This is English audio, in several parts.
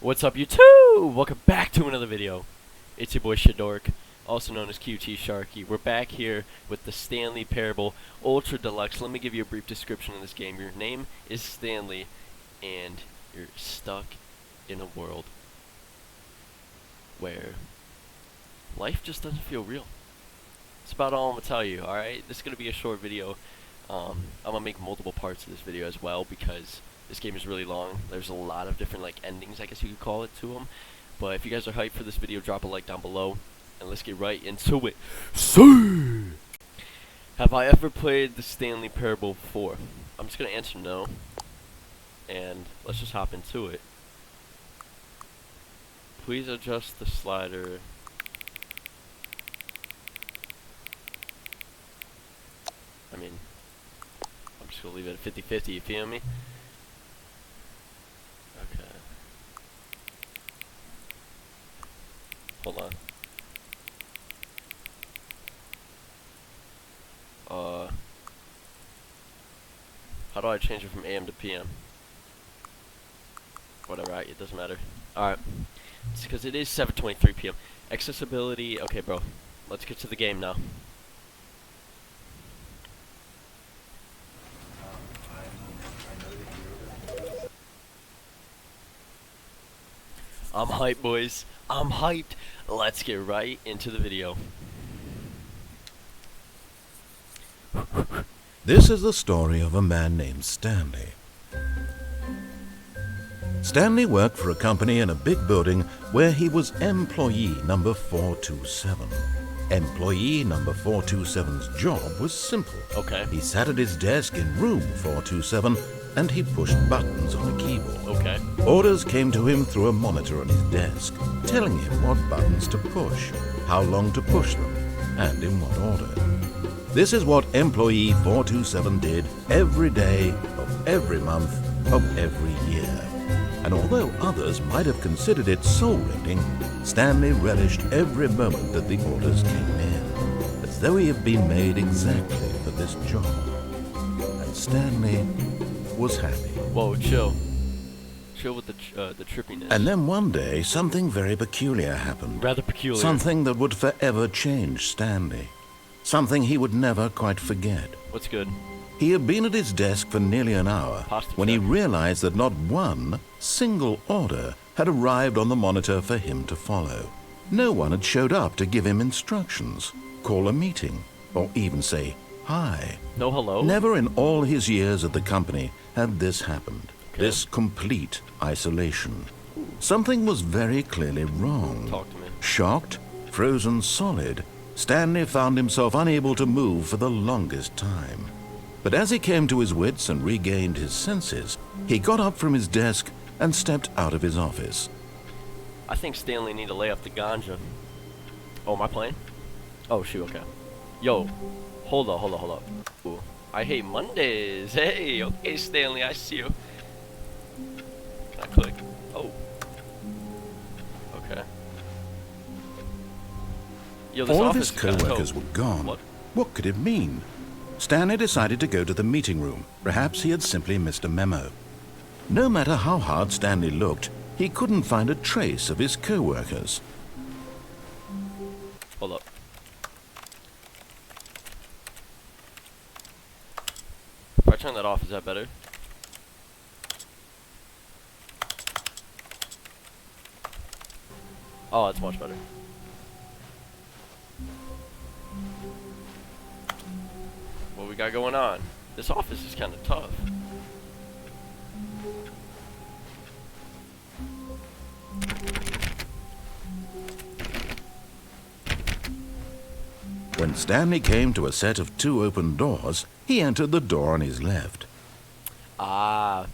What's up, YouTube? Welcome back to another video. It's your boy Shadork, also known as QT Sharky. We're back here with the Stanley Parable Ultra Deluxe. Let me give you a brief description of this game. Your name is Stanley, and you're stuck in a world where life just doesn't feel real. That's about all I'm going to tell you, alright? This is going to be a short video. I'm going to make multiple parts of this video as well because this game is really long. There's a lot of different endings, I guess you could call it, to them. But if you guys are hyped for this video, drop a like down below. And let's get right into it. So, have I ever played the Stanley Parable before? I'm just going to answer no. And let's just hop into it. Please adjust the slider. I mean, I'm just going to leave it at 50-50, you feel me? Okay. Hold on. How do I change it from AM to PM? Whatever, it doesn't matter. Alright. It's because it is 7:23 PM. Accessibility, okay bro. Let's get to the game now. I'm hyped, boys. I'm hyped. Let's get right into the video. This is the story of a man named Stanley. Stanley worked for a company in a big building where he was employee number 427. Employee number 427's job was simple. Okay. He sat at his desk in room 427 and he pushed buttons on a keyboard. Okay. Orders came to him through a monitor on his desk, telling him what buttons to push, how long to push them, and in what order. This is what employee 427 did every day of every month of every year. And although others might have considered it soul-rending, Stanley relished every moment that the orders came in, as though he had been made exactly for this job. And Stanley was happy. Whoa, chill. Chill with the trippiness. And then one day, something very peculiar happened. Rather peculiar. Something that would forever change Stanley. Something he would never quite forget. What's good? He had been at his desk for nearly an hour when he realized that not one single order had arrived on the monitor for him to follow. No one had showed up to give him instructions, call a meeting, or even say hi. No hello? Never in all his years at the company had this happened. Okay. This complete isolation. Something was very clearly wrong. Talk to me. Shocked, frozen solid, Stanley found himself unable to move for the longest time. But as he came to his wits and regained his senses, he got up from his desk and stepped out of his office. I think Stanley need to lay off the ganja. Oh, am I playing? Oh, shoot, okay. Yo, hold up. Ooh, I hate Mondays. Hey, okay, Stanley, I see you. Can I click? Oh. Okay. Yo, this All of office his is kinda co-workers dope. were gone. What could it mean? Stanley decided to go to the meeting room. Perhaps he had simply missed a memo. No matter how hard Stanley looked, he couldn't find a trace of his co-workers. Hold up. If I turn that off, is that better? Oh, that's much better. What we got going on? This office is kind of tough. When Stanley came to a set of 2 open doors, he entered the door on his left. Ah.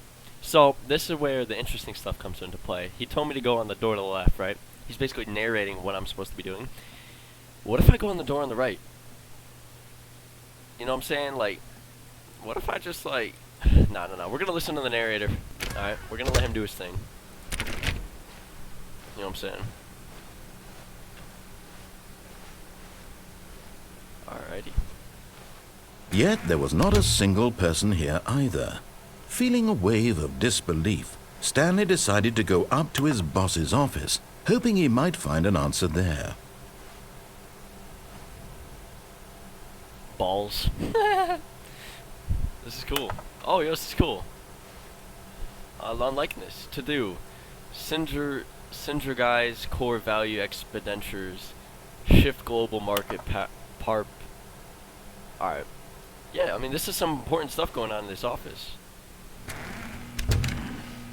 So, this is where the interesting stuff comes into play. He told me to go on the door to the left, right? He's basically narrating what I'm supposed to be doing. What if I go on the door on the right? You know what I'm saying? What if I just No. We're gonna listen to the narrator. Alright? We're gonna let him do his thing. You know what I'm saying? Alrighty. Yet there was not a single person here either. Feeling a wave of disbelief, Stanley decided to go up to his boss's office, hoping he might find an answer there. Balls. This is cool. Oh, yeah, this is cool. Non-likeness. To do. Syndra guys, core value expenditures. Shift global market parp. Alright. Yeah, I mean, this is some important stuff going on in this office.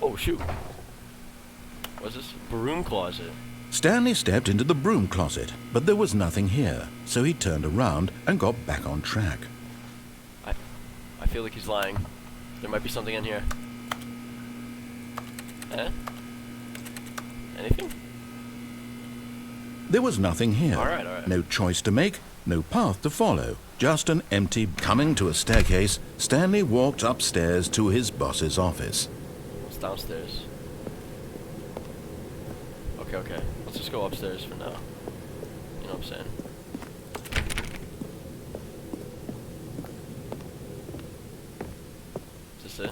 Oh, shoot. What's this? Broom closet. Stanley stepped into the broom closet, but there was nothing here, so he turned around and got back on track. I feel like he's lying. There might be something in here. Eh? Anything? There was nothing here. Alright. No choice to make, no path to follow. Just an empty... Coming to a staircase, Stanley walked upstairs to his boss's office. It's downstairs. Okay. Let's just go upstairs for now. You know what I'm saying? Is this it?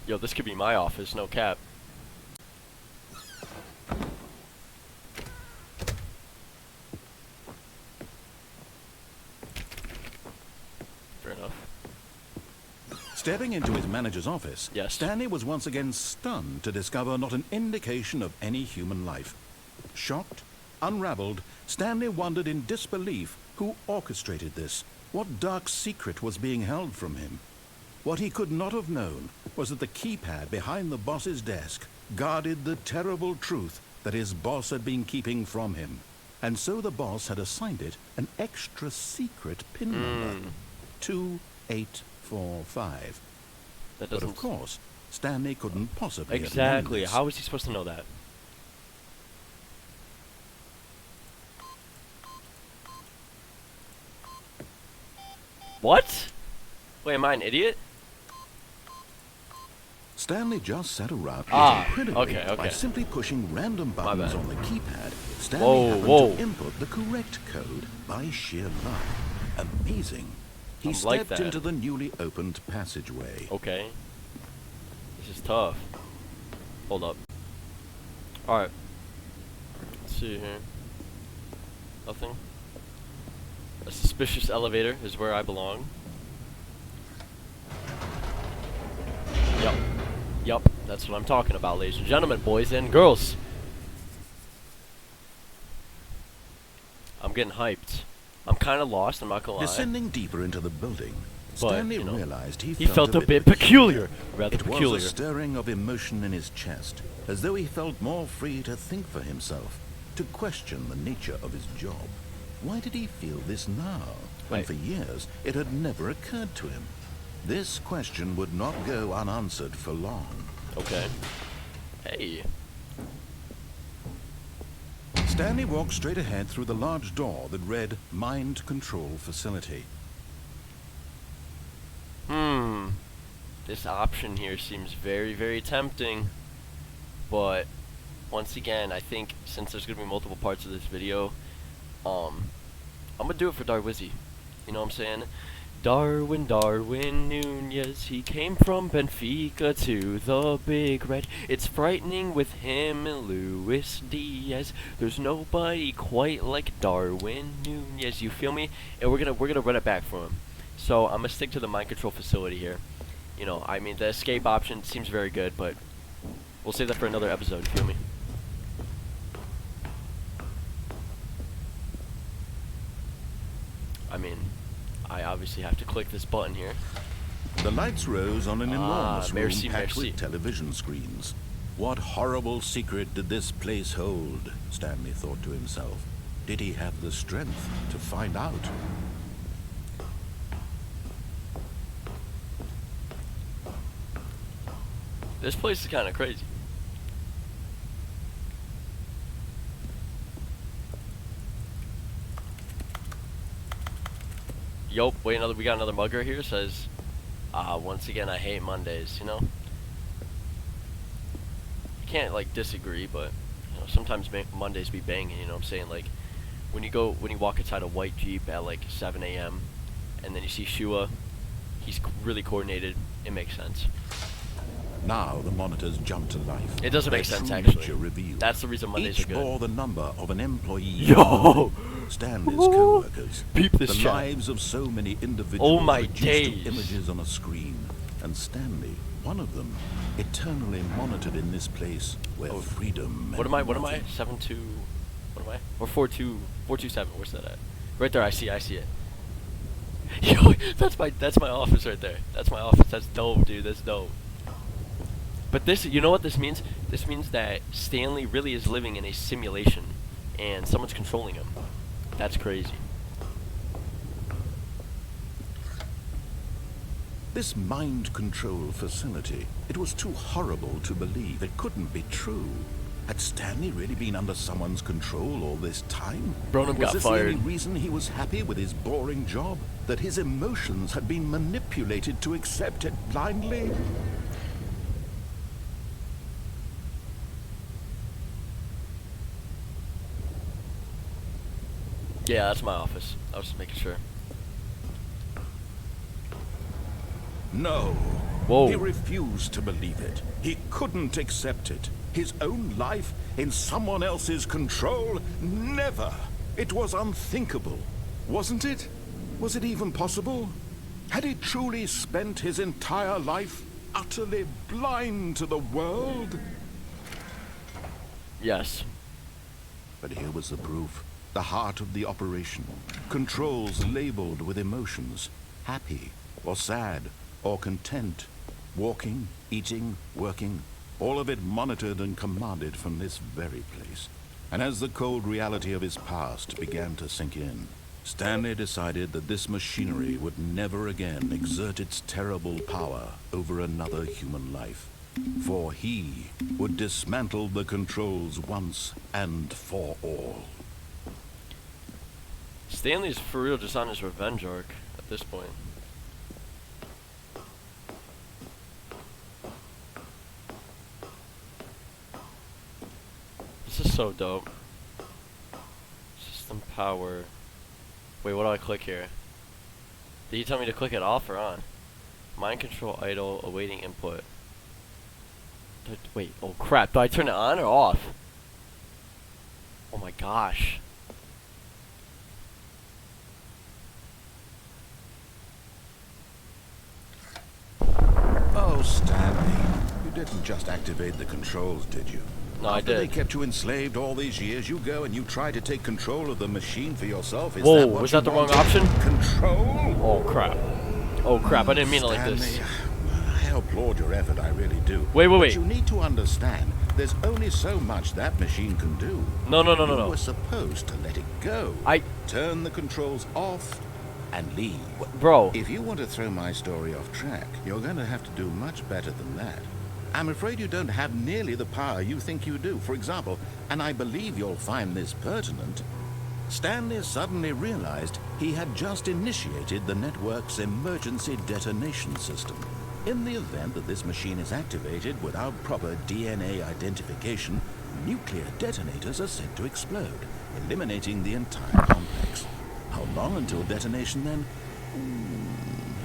Yo, this could be my office, no cap. Fair enough. Stepping into his manager's office, Yes. Stanley was once again stunned to discover not an indication of any human life. Shocked, unraveled, Stanley wondered in disbelief who orchestrated this. What dark secret was being held from him? What he could not have known was that the keypad behind the boss's desk guarded the terrible truth that his boss had been keeping from him. And so the boss had assigned it an extra secret pin number. 2845. That But doesn't... of course, Stanley couldn't possibly have known Exactly. this. How was he supposed to know that? What? Wait, am I an idiot? Stanley just sat around incredibly okay. by simply pushing random buttons on the keypad. Stanley Whoa, happened whoa. to input the correct code by sheer luck. Amazing. He I'm like stepped that. into the newly opened passageway. Okay. This is tough. Hold up. Alright. Let's see here. Nothing. A suspicious elevator is where I belong. Yup, that's what I'm talking about, ladies and gentlemen, boys and girls. I'm getting hyped. I'm kind of lost, I'm not gonna lie. Descending deeper into the building, But, Stanley you know, realized he felt a bit peculiar. Rather It peculiar. was a stirring of emotion in his chest, as though he felt more free to think for himself, to question the nature of his job. Why did he feel this now, when Wait. for years it had never occurred to him? This question would not go unanswered for long. Okay. Hey. Stanley walked straight ahead through the large door that read Mind Control Facility. This option here seems very, very tempting. But once again, I think since there's gonna be multiple parts of this video, I'm gonna do it for Darwizzy. You know what I'm saying? Darwin Nunez, he came from Benfica to the Big Red. It's frightening with him and Luis Diaz. There's nobody quite like Darwin Nunez. You feel me? And we're gonna run it back for him. So I'm gonna stick to the mind control facility here. You know, I mean, the escape option seems very good, but we'll save that for another episode. You feel me? I mean, I obviously have to click this button here. The lights rose on an enormous room merci, packed merci. with television screens. What horrible secret did this place hold? Stanley thought to himself. Did he have the strength to find out? This place is kind of crazy. Yup, wait, we got another mugger here. Says, once again, I hate Mondays. You know, you can't like disagree, but you know, sometimes Mondays be banging. You know what I'm saying? Like when you walk inside a white Jeep at like 7 a.m. and then you see Shua, he's really coordinated. it makes sense. Now the monitors jump to life. It doesn't Their make sense, true actually. nature revealed. That's the reason Mondays Each are good. bore the number of an employee. Yo! Stanley's co-workers. Peep this The chat. lives of so many individuals Oh my reduced days. to images on a screen. And Stanley, one of them, eternally monitored in this place where freedom What meant am I? What am I? nothing. 7-2. What am I? Or 4-2-4-2-7. Where's that at? Right there. I see it. Yo, that's my office right there. That's my office. That's dope, dude. That's dope. But this, you know what this means? This means that Stanley really is living in a simulation, and someone's controlling him. That's crazy. This mind control facility, it was too horrible to believe. It couldn't be true. Had Stanley really been under someone's control all this time? Burnham Was got this fired. the only reason he was happy with his boring job? That his emotions had been manipulated to accept it blindly? Yeah, that's my office. I was just making sure. No. Whoa. He refused to believe it. He couldn't accept it. His own life in someone else's control? Never. It was unthinkable. Wasn't it? Was it even possible? Had he truly spent his entire life utterly blind to the world? Yes. But here was the proof. The heart of the operation. Controls labeled with emotions. Happy, or sad, or content. Walking, eating, working. All of it monitored and commanded from this very place. And as the cold reality of his past began to sink in, Stanley decided that this machinery would never again exert its terrible power over another human life. For he would dismantle the controls once and for all. Stanley's for real just on his revenge arc at this point. This is so dope. System power. Wait, what do I click here? Did you tell me to click it off or on? Mind control idle, awaiting input. Wait, oh crap, do I turn it on or off? Oh my gosh. Oh, Stanley, you didn't just activate the controls, did you? No, I After they did. kept you enslaved all these years, you go and you try to take control of the machine for yourself. Is Whoa, that what was you that the wrong wanted? option? Control? Oh crap. Oh crap, I didn't mean it like this. Stanley, I applaud your effort, I really do. Wait. But you need to understand, there's only so much that machine can do. No. You were supposed to let it go. I- Turn the controls off and leave. Bro. If you want to throw my story off track, you're going to have to do much better than that. I'm afraid you don't have nearly the power you think you do. For example, and I believe you'll find this pertinent, Stanley suddenly realized he had just initiated the network's emergency detonation system. In the event that this machine is activated without proper DNA identification, nuclear detonators are said to explode, eliminating the entire complex. How long until detonation then?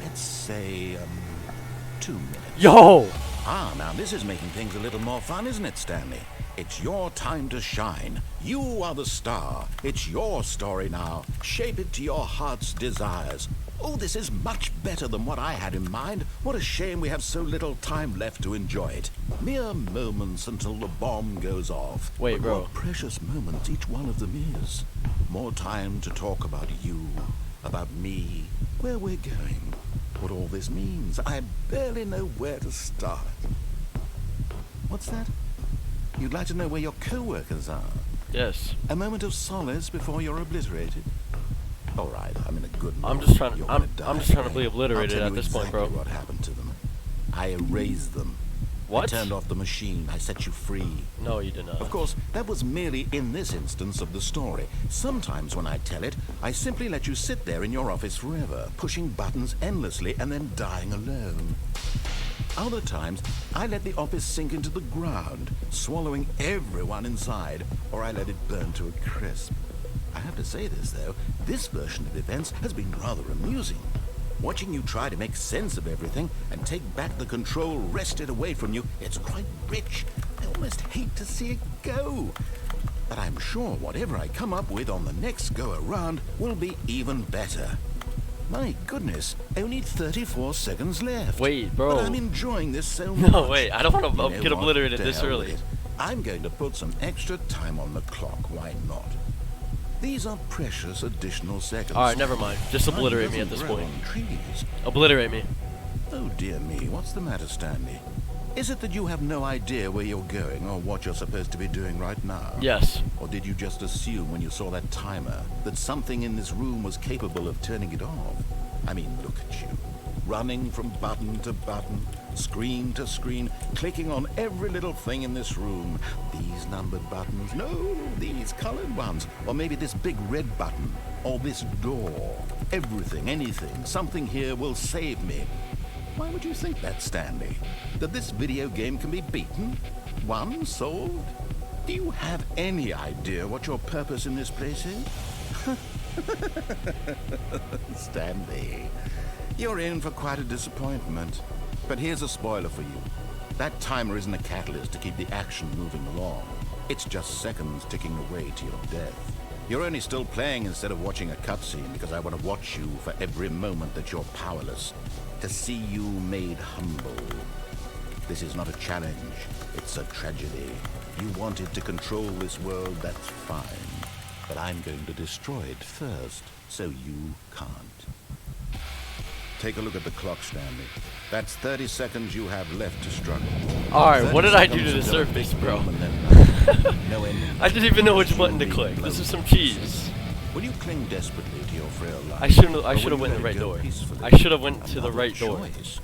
Let's say, 2 minutes. Yo! Ah, now this is making things a little more fun, isn't it, Stanley? It's your time to shine. You are the star. It's your story now. Shape it to your heart's desires. Oh, this is much better than what I had in mind. What a shame we have so little time left to enjoy it. Mere moments until the bomb goes off. Wait, But bro. what precious moments each one of them is. More time to talk about you, about me, where we're going, what all this means. I barely know where to start. What's that? You'd like to know where your co-workers are? Yes. A moment of solace before you're obliterated? All right, I'm in a good mood. I'm just trying to- You're I'm- gonna die I'm just trying to today. be obliterated I'll tell at you this point, exactly bro. what happened to them. I erased them. What? I turned off the machine. I set you free. No, you did not. Of course, that was merely in this instance of the story. Sometimes when I tell it, I simply let you sit there in your office forever, pushing buttons endlessly and then dying alone. Other times, I let the office sink into the ground, swallowing everyone inside, or I let it burn to a crisp. I have to say this, though, this version of events has been rather amusing. Watching you try to make sense of everything and take back the control wrested away from you, it's quite rich. I almost hate to see it go. But I'm sure whatever I come up with on the next go-around will be even better. My goodness, only 34 seconds left. Wait, bro. But I'm enjoying this so much. No, wait, I don't want You to know get what? obliterated To this hell with early. it. I'm going to put some extra time on the clock. Why not? These are precious additional seconds. Alright, never mind. Just Time obliterate me at doesn't this grow point. on trees. Obliterate me. Oh dear me, what's the matter, Stanley? Is it that you have no idea where you're going or what you're supposed to be doing right now? Yes. Or did you just assume when you saw that timer that something in this room was capable of turning it off? I mean, look at you. Running from button to button, screen to screen, clicking on every little thing in this room. These numbered buttons, no, these colored ones. Or maybe this big red button, or this door. Everything, anything, something here will save me. Why would you think that, Stanley? That this video game can be beaten? Won? Solved? Do you have any idea what your purpose in this place is? Stanley, you're in for quite a disappointment. But here's a spoiler for you. That timer isn't a catalyst to keep the action moving along. It's just seconds ticking away to your death. You're only still playing instead of watching a cutscene because I want to watch you for every moment that you're powerless. To see you made humble. This is not a challenge. It's a tragedy. You wanted to control this world, that's fine. But I'm going to destroy it first, so you can't. Take a look at the clock, Stanley. That's 30 seconds you have left to struggle. Alright, what did I do to 30 the seconds surface, until bro? and then no ending. I didn't even know which button to click. This is some cheese. Will you cling desperately to your frail life? I should or have will went you the let right it go door. peacefully? I should have went to the Another right door. choice.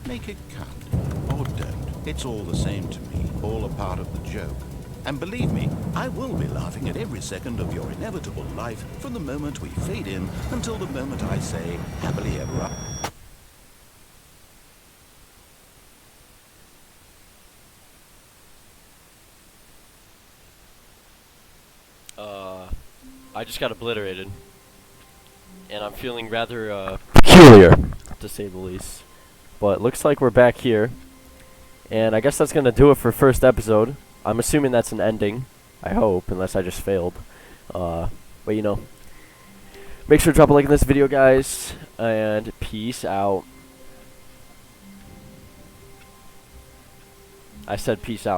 Make it count, or don't. It's all the same to me, all a part of the joke. And believe me, I will be laughing at every second of your inevitable life from the moment we fade in until the moment I say, happily ever after. I just got obliterated. And I'm feeling rather peculiar, to say the least. But looks like we're back here. And I guess that's going to do it for first episode. I'm assuming that's an ending. I hope, unless I just failed. But you know. Make sure to drop a like in this video, guys. And peace out. I said peace out.